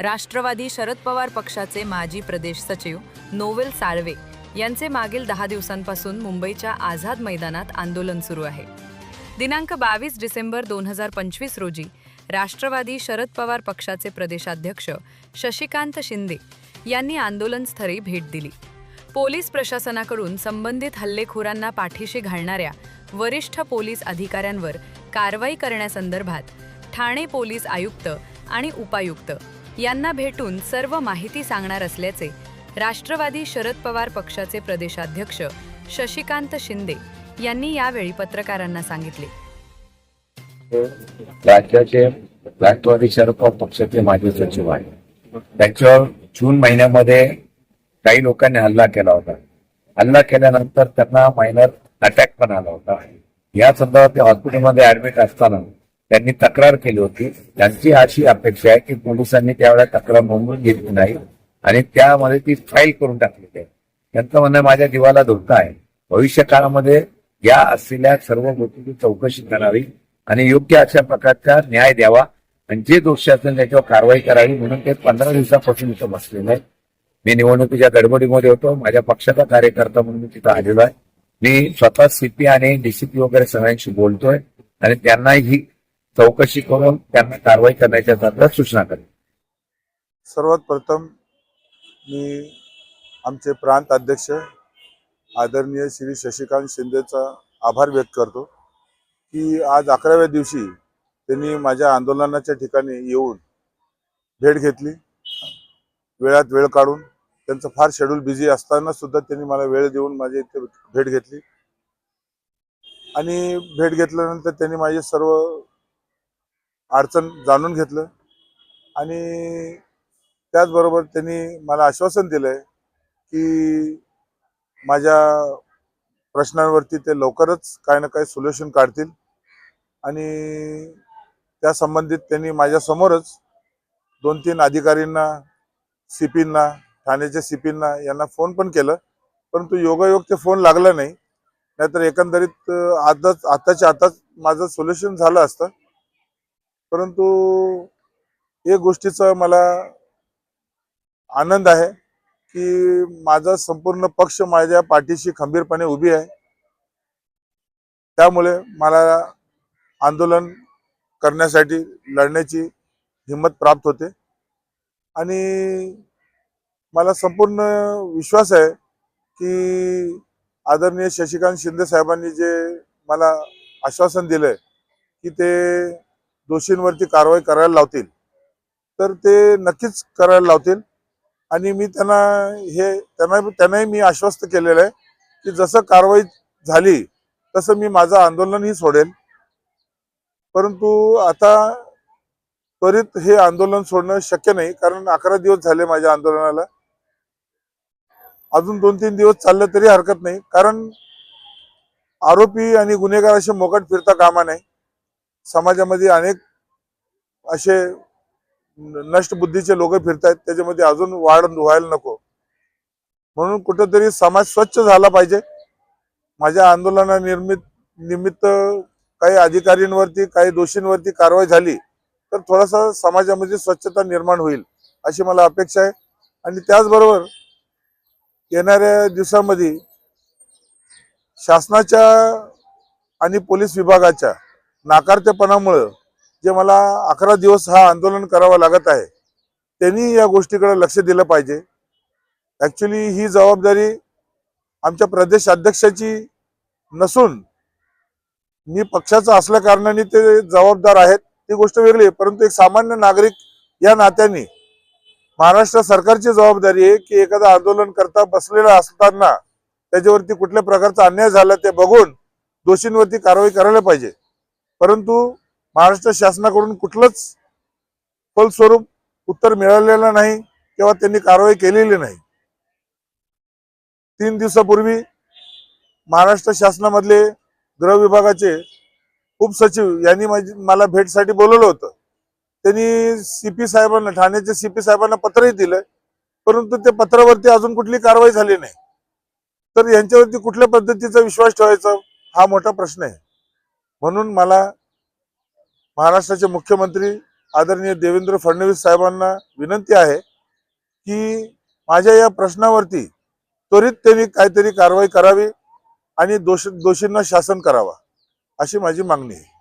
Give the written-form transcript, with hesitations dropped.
राष्ट्रवादी शरद पवार पक्षाचे माजी प्रदेश सचिव नोवेल साळवे यांचे मागील 10 दिवसांपासून मुंबईच्या आझाद मैदानात आंदोलन सुरू आहे। दिनांक 22 डिसेंबर 2025 रोजी राष्ट्रवादी शरद पवार पक्षाचे प्रदेशाध्यक्ष शशिकांत शिंदे यांनी आंदोलनस्थळी भेट दिली। पोलीस प्रशासनाकडून संबंधित हल्लेखोरांना पाठीशी घालणाऱ्या वरिष्ठ पोलीस अधिकाऱ्यांवर कारवाई करण्यासंदर्भात ठाणे पोलीस आयुक्त आणि उपायुक्त यांना भेटून सर्व माहिती सांगणार असल्याचे राष्ट्रवादी शरद पवार पक्षाचे प्रदेशाध्यक्ष शशिकांत शिंदे यांनी यावेळी पत्रकारांना सांगितले। राज्याचे राष्ट्रवादी शरद पवार पक्षाचे माजी सचिव आहे। त्याच्यावर जून महिन्यामध्ये काही लोकांनी हल्ला केला होता। हल्ला केल्यानंतर त्यांना मायनर अटॅक पण आला होता। या संदर्भात ते हॉस्पिटलमध्ये ऍडमिट असताना त्यांनी तक्रार केली होती। त्यांची अशी अपेक्षा आहे की पोलिसांनी त्यावेळेला तक्रार नोंदवून घेतली नाही आणि त्यामध्ये ती फाईल करून टाकली आहे। त्यांचं म्हणणं माझ्या जीवाला धोका आहे। भविष्य काळामध्ये या असलेल्या सर्व गोष्टींची चौकशी करावी आणि योग्य अशा प्रकारचा न्याय द्यावा आणि जे दोषी असेल त्याच्यावर कारवाई करावी म्हणून ते 15 दिवसापासून इथं बसलेले आहे। मी निवडणुकीच्या गडबडीमध्ये होतो। माझ्या पक्षाचा कार्यकर्ता म्हणून मी तिथं आलेलो आहे। मी स्वतः सीपी आणि डीसीपी वगैरे सगळ्यांशी बोलतोय आणि त्यांना ही चौकशी करून त्यांना कारवाई करण्याच्या संदर्भात सूचना करेन। सर्वात प्रथम मी आमचे प्रांत अध्यक्ष आदरणीय श्री शशिकांत शिंदेचा आभार व्यक्त करतो की आज 11व्या दिवशी त्यांनी माझ्या आंदोलनाच्या ठिकाणी येऊन भेट घेतली। वेळात वेळ काढून त्यांचं फार शेड्यूल बिझी असताना सुद्धा त्यांनी मला वेळ देऊन माझी इथे भेट घेतली आणि भेट घेतल्यानंतर त्यांनी माझे सर्व अडचण जाणून घेतलं आणि त्याचबरोबर त्यांनी मला आश्वासन दिलंय की माझ्या प्रश्नांवरती ते लवकरच काही ना काही सोल्युशन काढतील आणि त्या संबंधित त्यांनी माझ्या समोरच 2-3 अधिकारींना, सीपींना, ठाण्याच्या सीपींना यांना फोन पण केलं, परंतु योगायोग ते फोन लागला नाही। नाहीतर एकंदरीत आताच्या आताच माझं सोल्युशन झालं असतं। परंतु एक गोष्टीचा मला आनंद आहे की माझा संपूर्ण पक्ष माझ्या पाठीशी खंबीरपणे उभी आहे। त्यामुळे मला आंदोलन करण्यासाठी लढण्याची हिंमत प्राप्त होते आणि मला संपूर्ण विश्वास आहे की आदरणीय शशिकांत शिंदे साहेबांनी जे मला आश्वासन दिलंय की ते दोषींवरती कारवाई करायला लावतील, तर ते नक्कीच करायला लावतील आणि मी त्यांनाही मी आश्वस्त केलेलं आहे की जसं कारवाई झाली तसं मी माझं आंदोलनही सोडेल। परंतु आता त्वरित हे आंदोलन सोडणं शक्य नाही, कारण 11 दिवस झाले माझ्या आंदोलनाला। अजून 2-3 दिवस चाललं तरी हरकत नाही, कारण आरोपी आणि गुन्हेगार असे मोकाट फिरता कामा नये। समाजामध्ये अनेक असे नष्ट बुद्धीचे लोक फिरतायत, त्याच्यामध्ये अजून वाढ व्हायला नको म्हणून कुठेतरी समाज स्वच्छ झाला पाहिजे। माझ्या आंदोलना निमित्त काही अधिकाऱ्यांवरती, काही दोषींवरती कारवाई झाली तर थोडासा समाजामध्ये स्वच्छता निर्माण होईल अशी मला अपेक्षा आहे। आणि त्याचबरोबर येणाऱ्या दिवसांमध्ये शासनाच्या आणि पोलीस विभागाच्या नाकारतेपणामुळे जे मला 11 दिवस हा आंदोलन करावं लागत आहे, त्यांनी या गोष्टीकडे लक्ष दिलं पाहिजे। ऍक्च्युली ही जबाबदारी आमच्या प्रदेश अध्यक्षाची नसून मी पक्षाचा असल्या कारणाने ते जबाबदार आहेत, ती गोष्ट वेगळी आहे। परंतु एक सामान्य नागरिक या नात्याने महाराष्ट्र सरकारची जबाबदारी आहे की एखादा आंदोलन करता बसलेला असताना त्याच्यावरती कुठल्या प्रकारचा अन्याय झाला ते बघून दोषींवरती कारवाई करायला पाहिजे। परंतु महाराष्ट्र शासनाकडून कुठलंच फलस्वरूप उत्तर मिळालेलं नाही किंवा त्यांनी कारवाई केलेली नाही। 3 दिवसापूर्वी महाराष्ट्र शासनामधले गृह विभागाचे उपसचिव यांनी मला भेटसाठी बोलवलं होतं। त्यांनी सीपी साहेबांना, ठाण्याच्या सीपी साहेबांना पत्रही दिलं, परंतु ते पत्रावरती अजून कुठली कारवाई झाली नाही। तर यांच्यावरती कुठल्या पद्धतीचा विश्वास ठेवायचा हा मोठा प्रश्न आहे। म्हणून मला महाराष्ट्राचे मुख्यमंत्री आदरणीय देवेंद्र फडणवीस साहेबांना विनंती आहे की माझ्या या प्रश्नावरती त्वरित त्यांनी काहीतरी कारवाई करावी आणि दोषींना शासन करावा अशी माझी मागणी आहे.